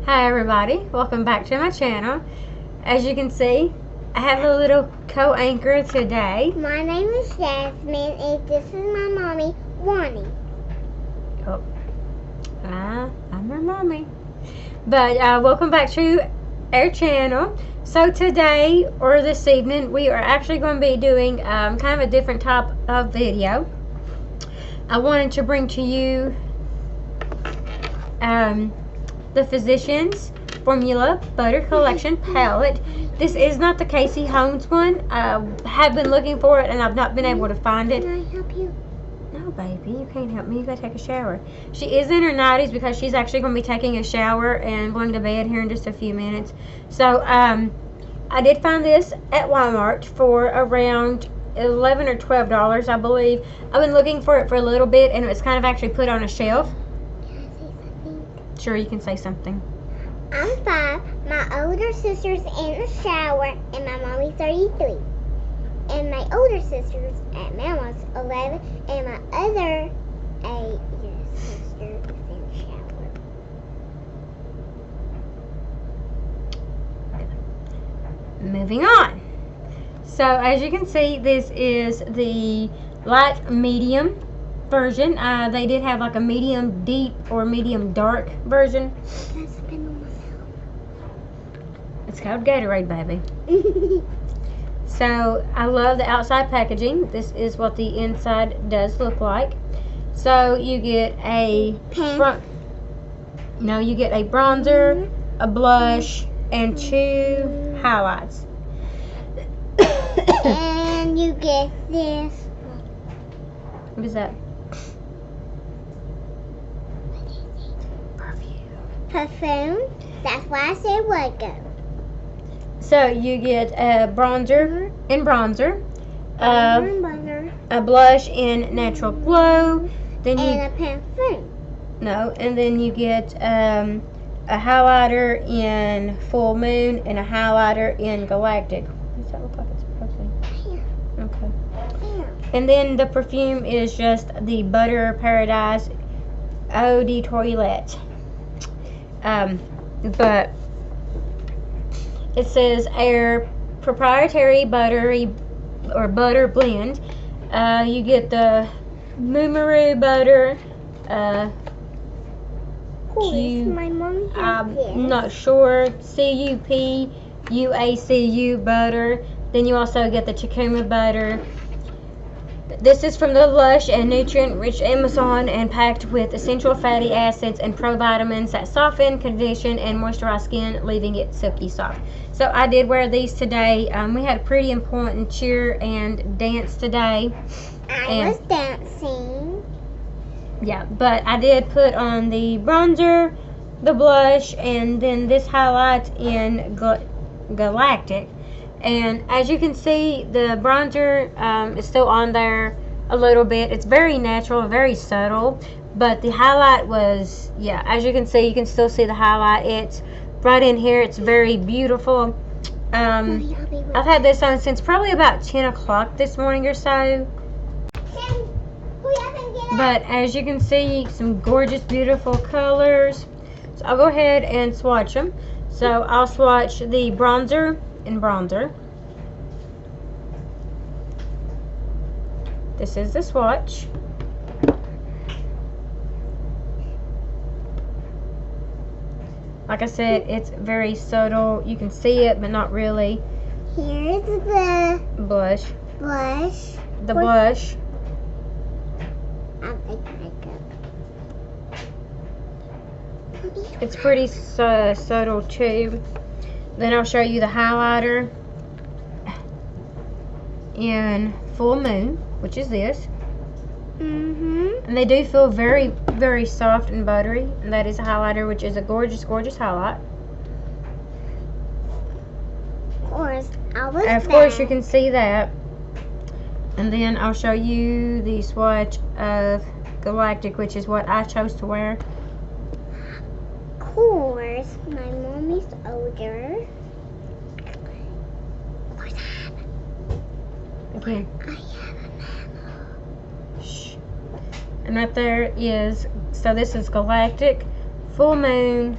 Hi everybody, welcome back to my channel. As you can see, I have a little co-anchor today. My name is Jasmine and this is my mommy, Ronni. Oh, I'm her mommy. But welcome back to our channel. So today, or this evening, we are actually going to be doing kind of a different type of video. I wanted to bring to you the Physicians Formula Butter Collection palette. This is not the Casey Holmes one. I have been looking for it and I've not been able to find it. Can I help you? No, baby, you can't help me. You gotta take a shower. She is in her 90s because she's actually going to be taking a shower and going to bed here in just a few minutes. So, I did find this at Walmart for around $11 or $12, I believe. I've been looking for it for a little bit and it was kind of actually put on a shelf. Can I say something? Sure, you can say something. I'm 5, my older sister's in the shower, and my mommy's 33. And my older sister's at Mama's 11, and my other 8-year sister is in the shower. Moving on. So as you can see, this is the light medium version. They did have like a medium deep or medium dark version. Can I spin on It's called Gatorade, baby. myself? So I love the outside packaging. This is what the inside does look like. So you get a you get a bronzer, a blush, and 2 highlights. And you get this. What is that? Perfume. That's why I said logo. So you get a bronzer in bronzer, Butter. a blush in natural glow, then And a perfume. and then you get a highlighter in full moon and a highlighter in galactic. Does that look like it's perfume? Yeah. Okay. Yeah. And then the perfume is just the Butter Paradise Eau de Toilette. But it says our proprietary butter blend. You get the Moomaroo butter. My mom has I'm this. not sure. CUPUACU butter. Then you also get the Chikuma butter. This is from the lush and nutrient-rich Amazon and packed with essential fatty acids and provitamins that soften, condition, and moisturize skin, leaving it silky soft. So I did wear these today. We had a pretty important cheer and dance today. I was dancing. Yeah, but I did put on the bronzer, the blush, and then this highlight in Galactic. And as you can see, the bronzer is still on there a little bit. It's very natural, very subtle. But the highlight was, yeah, as you can see, you can still see the highlight. It's right in here. It's very beautiful. I've had this on since probably about 10 o'clock this morning or so. But as you can see, some gorgeous, beautiful colors. So I'll go ahead and swatch them. So I'll swatch the bronzer in bronzer. This is the swatch. Like I said, it's very subtle. You can see it, but not really. Here's the Blush. blush. The blush. I like makeup. It's pretty subtle too. Then I'll show you the highlighter in Full Moon, which is this. And they do feel very, very soft and buttery. And that is a highlighter, which is a gorgeous, gorgeous highlight. Of course, you can see that. And then I'll show you the swatch of Galactic, which is what I chose to wear. Of course, my mommy's older. Again. I have a memo. Shh. And right there is, so this is Galactic, Full Moon,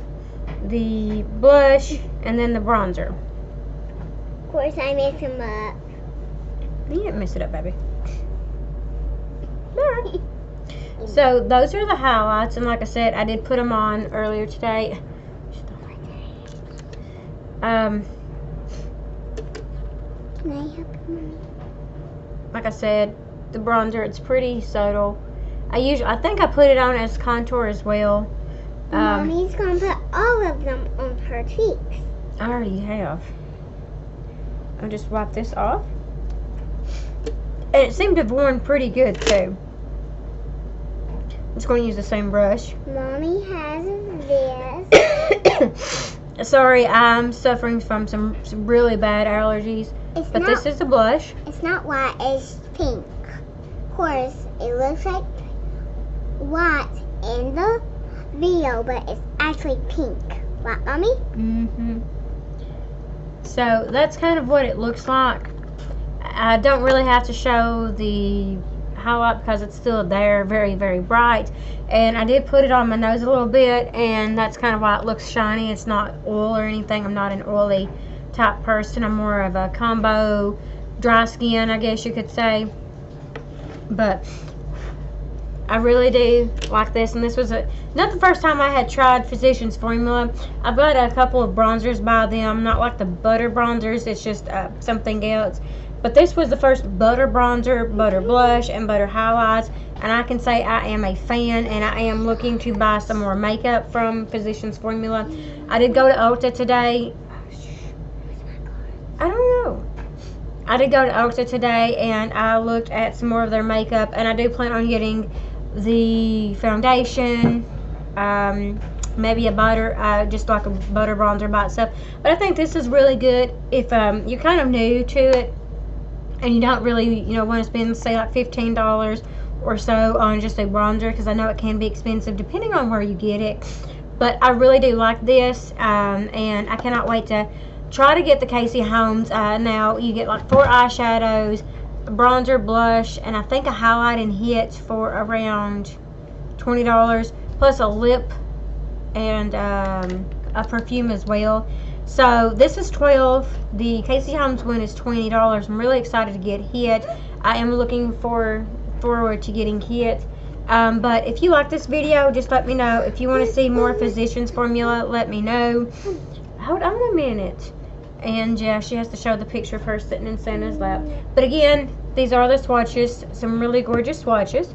the blush, and then the bronzer. Of course, I messed them up. You didn't mess it up, baby. Alright. So those are the highlights, and like I said, I did put them on earlier today. Can I help you, Mommy? Like I said, the bronzer, it's pretty subtle. I think I put it on as contour as well. Mommy's gonna put all of them on her cheeks. I already have. I'll just wipe this off. And it seemed to have worn pretty good too. I'm just going to use the same brush. Mommy has this. Sorry, I'm suffering from some really bad allergies. But this is the blush. It's not white, it's pink. Of course, it looks like white in the video, but it's actually pink. Right, Mommy? Mm-hmm. So that's kind of what it looks like. I don't really have to show the highlight because it's still there, very, very bright. And I did put it on my nose a little bit, and that's kind of why it looks shiny. It's not oil or anything. I'm not an oily type person. I'm more of a combo dry skin, I guess you could say. But I really do like this, and this was not the first time I had tried Physicians Formula. I've got a couple of bronzers by them, not like the butter bronzers, it's just something else. But this was the first butter bronzer, butter blush, and butter highlights, and I can say I am a fan, and I am looking to buy some more makeup from Physicians Formula. I did go to Ulta today. I don't know. I did go to Ulta today, and I looked at some more of their makeup, and I do plan on getting the foundation, maybe a butter, just like a butter bronzer by itself. But I think this is really good if you're kind of new to it and you don't really, want to spend, say, like $15 or so on just a bronzer, because I know it can be expensive depending on where you get it. But I really do like this, and I cannot wait to try to get the Casey Holmes. Now you get like 4 eyeshadows, a bronzer, blush, and I think a highlight and hit for around $20, plus a lip and a perfume as well. So this is $12. The Casey Holmes one is $20. I'm really excited to get hit. I am looking forward to getting hit. But if you like this video, just let me know. If you want to see more Physicians Formula, let me know. Hold on a minute. And yeah, she has to show the picture of her sitting in Santa's lap. But again, these are the swatches, some really gorgeous swatches.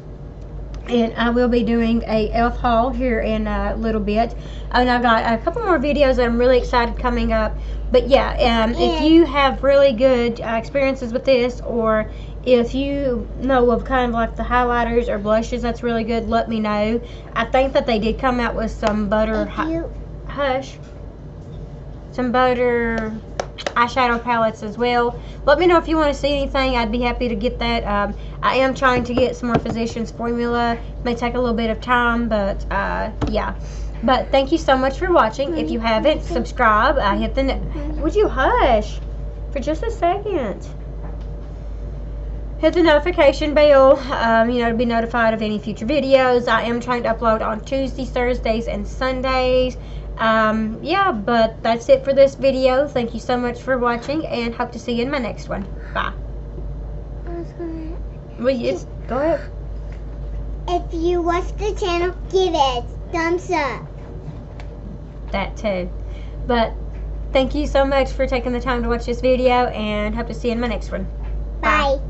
And I will be doing a elf haul here in a little bit. And I've got a couple more videos that I'm really excited coming up. But yeah, if you have really good experiences with this, or if you know of kind of like the highlighters or blushes that's really good, let me know. I think that they did come out with some butter some butter eyeshadow palettes as well. Let me know if you want to see anything. I'd be happy to get that. I am trying to get some more Physicians Formula. It may take a little bit of time, but yeah. But thank you so much for watching. If you haven't, subscribe. Hit the would you hush for just a second? Hit the notification bell, to be notified of any future videos. I am trying to upload on Tuesdays, Thursdays, and Sundays. Yeah, but that's it for this video. Thank you so much for watching, and hope to see you in my next one. Bye. Well, yes, go ahead. If you watch the channel, give it a thumbs up. That too. But thank you so much for taking the time to watch this video, and hope to see you in my next one. Bye.